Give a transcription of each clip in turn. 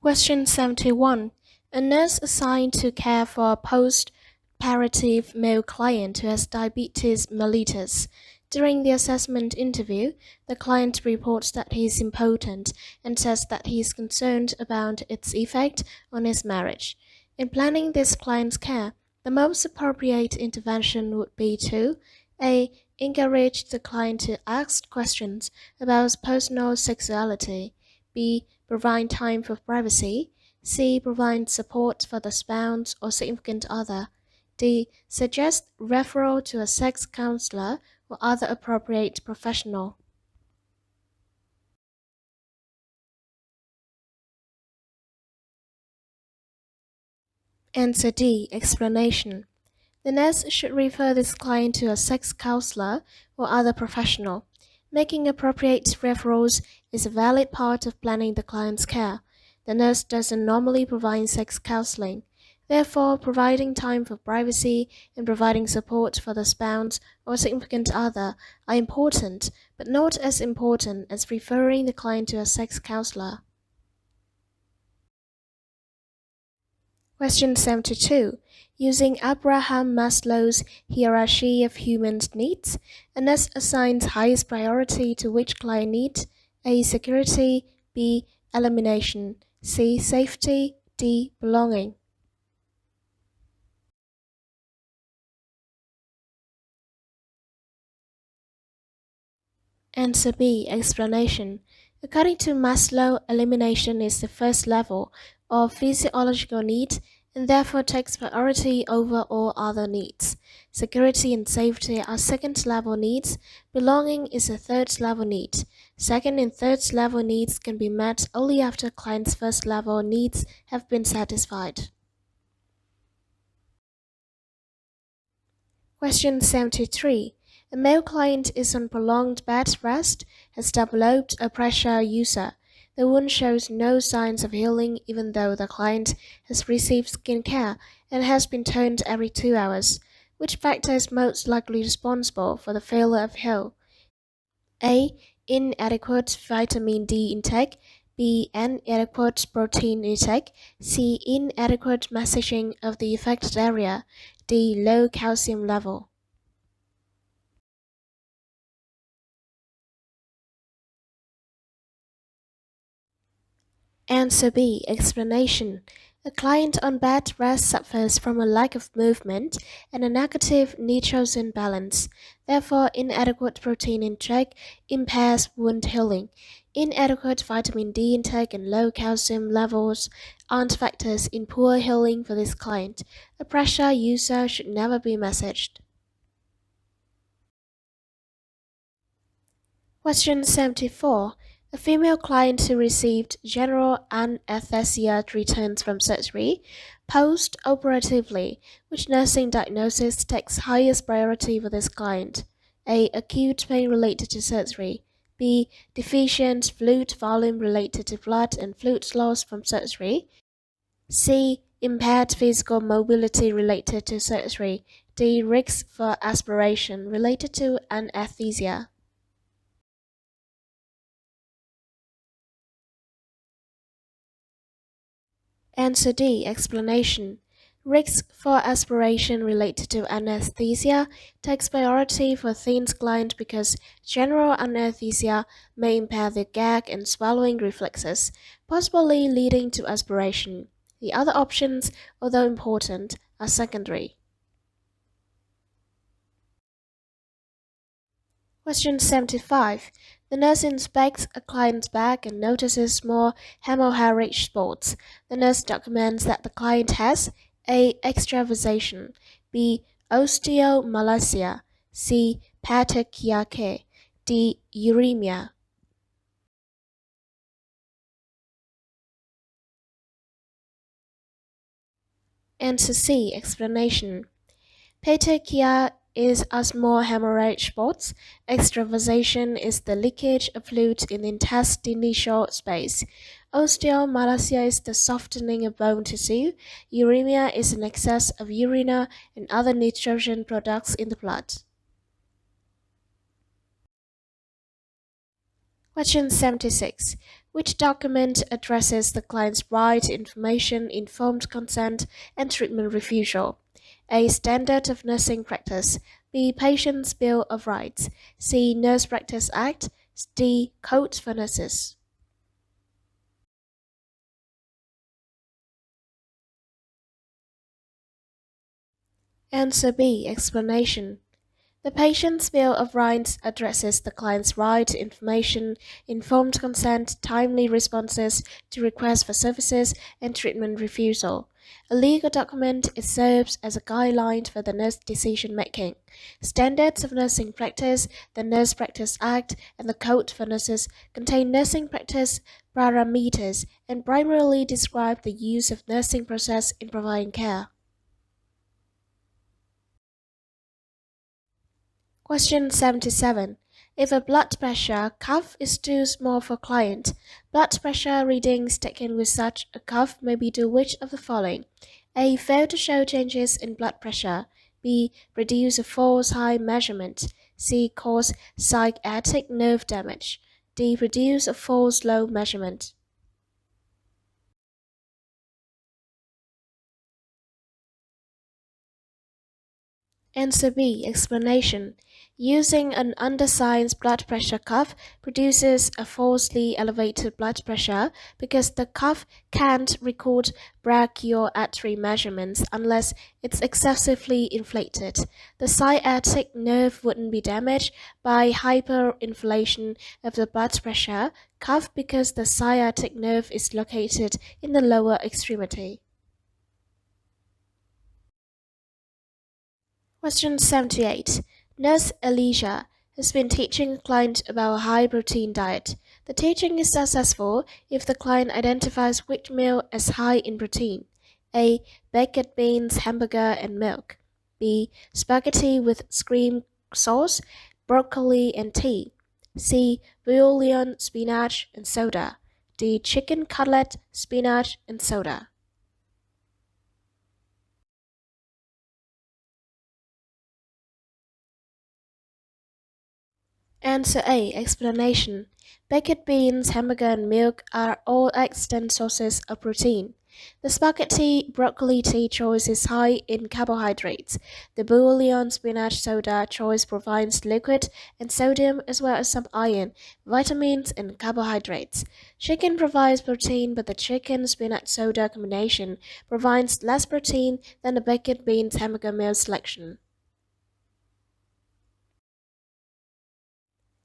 Question 71. A nurse assigned to care for a post-operative male client who has diabetes mellitus. During the assessment interview, the client reports that he is impotent and says that he is concerned about its effect on his marriage. In planning this client's care, the most appropriate intervention would be to A. Encourage the client to ask questions about his personal sexuality. B. Provide time for privacy. C. Provide support for the spouse or significant other. D. Suggest referral to a sex counselor or other appropriate professional. Answer D. Explanation. The nurse should refer this client to a sex counselor or other professional. Making appropriate referrals is a valid part of planning the client's care. The nurse doesn't normally provide sex counseling. Therefore, providing time for privacy and providing support for the spouse or significant other are important, but not as important as referring the client to a sex counselor. Question 72. Using Abraham Maslow's hierarchy of human needs, a nurse assigns highest priority to which client need? A. Security. B. Elimination. C. Safety. D. Belonging. Answer B. Explanation. According to Maslow, elimination is the first level of physiological need and therefore takes priority over all other needs. Security and safety are second-level needs. Belonging is a third-level need. Second and third-level needs can be met only after client's first-level needs have been satisfied. Question 73. A male client is on prolonged bed rest, has developed a pressure ulcer. The wound shows no signs of healing even though the client has received skin care and has been turned every 2 hours. Which factor is most likely responsible for the failure of heal? A. Inadequate vitamin D intake. B. Inadequate protein intake. C. Inadequate messaging of the affected area. D. Low calcium level. Answer B. Explanation. A client on bed rest suffers from a lack of movement and a negative nitrogen balance. Therefore, inadequate protein intake impairs wound healing. Inadequate vitamin D intake and low calcium levels aren't factors in poor healing for this client. A pressure ulcer should never be messaged. Question 74. A female client who received general anesthesia returns from surgery post-operatively. Which nursing diagnosis takes highest priority for this client? A. Acute pain related to surgery. B. Deficient fluid volume related to blood and fluid loss from surgery. C. Impaired physical mobility related to surgery. D. Risk for aspiration related to anesthesia. Answer D. Explanation. Risk for aspiration related to anesthesia takes priority for thin client because general anesthesia may impair the gag and swallowing reflexes, possibly leading to aspiration. The other options, although important, are secondary. Question 75. The nurse inspects a client's back and notices small hemorrhagic spots. The nurse documents that the client has A. Extravasation, B. Osteomalacia, C. Petechiae, D. Uremia. Answer C. Explanation. Petechia is a small hemorrhagic spots. Extravasation is the leakage of fluid in the interstitial space. Osteomalacia is the softening of bone tissue. Uremia is an excess of urine and other nitrogen products in the blood. Question 76. Which document addresses the client's right to information, informed consent, and treatment refusal? A. Standard of Nursing Practice. B. Patient's Bill of Rights. C. Nurse Practice Act. D. Code for Nurses. Answer B. Explanation. The Patient's Bill of Rights addresses the client's right to information, informed consent, timely responses to requests for services, and treatment refusal. A legal document, it serves as a guideline for the nurse decision-making. Standards of Nursing Practice, the Nurse Practice Act, and the Code for Nurses contain nursing practice parameters and primarily describe the use of nursing process in providing care. Question 77. If a blood pressure cuff is too small for client, blood pressure readings taken with such a cuff may be to which of the following? A. Fail to show changes in blood pressure. B. Produce a false high measurement. C. Cause sciatic nerve damage. D. Produce a false low measurement. Answer B. Explanation. Using an undersized blood pressure cuff produces a falsely elevated blood pressure because the cuff can't record brachial artery measurements unless it's excessively inflated. The sciatic nerve wouldn't be damaged by hyperinflation of the blood pressure cuff because the sciatic nerve is located in the lower extremity. Question 78. Nurse Alicia has been teaching a client about a high-protein diet. The teaching is successful if the client identifies which meal as high in protein. A. Baked beans, hamburger, and milk. B. Spaghetti with cream sauce, broccoli, and tea. C. Bouillon, spinach, and soda. D. Chicken cutlet, spinach, and soda. Answer A. Explanation. Baked beans, hamburger, and milk are all excellent sources of protein. The spaghetti broccoli tea choice is high in carbohydrates. The bouillon spinach soda choice provides liquid and sodium as well as some iron, vitamins, and carbohydrates. Chicken provides protein, but the chicken spinach soda combination provides less protein than the baked beans hamburger meal selection.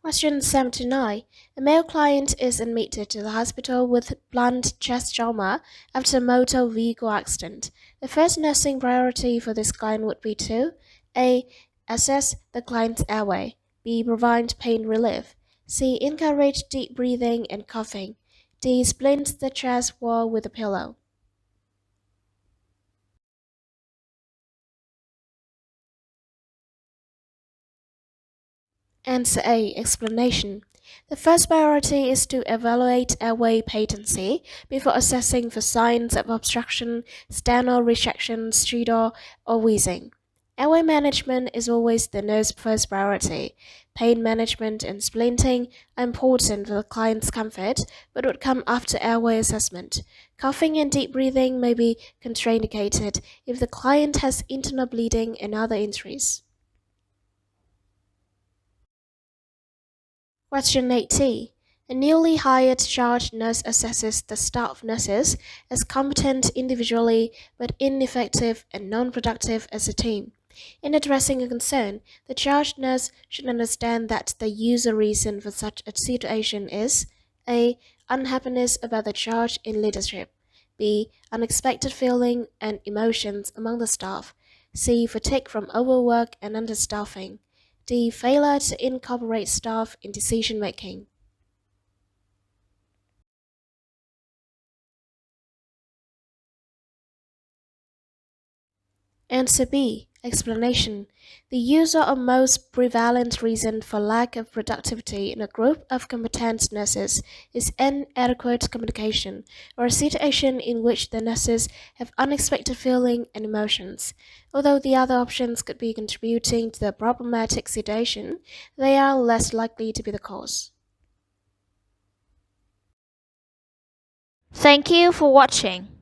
Question 79. A male client is admitted to the hospital with blunt chest trauma after a motor vehicle accident. The first nursing priority for this client would be to A. Assess the client's airway. B. Provide pain relief. C. Encourage deep breathing and coughing. D. Splint the chest wall with a pillow. Answer A. Explanation. The first priority is to evaluate airway patency before assessing for signs of obstruction, sternal resection, stridor, or wheezing. Airway management is always the nurse's first priority. Pain management and splinting are important for the client's comfort, but would come after airway assessment. Coughing and deep breathing may be contraindicated if the client has internal bleeding and other injuries. Question 80. A newly hired charge nurse assesses the staff nurses as competent individually but ineffective and non-productive as a team. In addressing a concern, the charge nurse should understand that the user reason for such a situation is A. Unhappiness about the charge in leadership. B. Unexpected feeling and emotions among the staff. C. Fatigue from overwork and understaffing. D. Failure to incorporate staff in decision making. Answer B. Explanation. The usual or most prevalent reason for lack of productivity in a group of competent nurses is inadequate communication, or a situation in which the nurses have unexpected feelings and emotions. Although the other options could be contributing to the problematic situation, they are less likely to be the cause. Thank you for watching.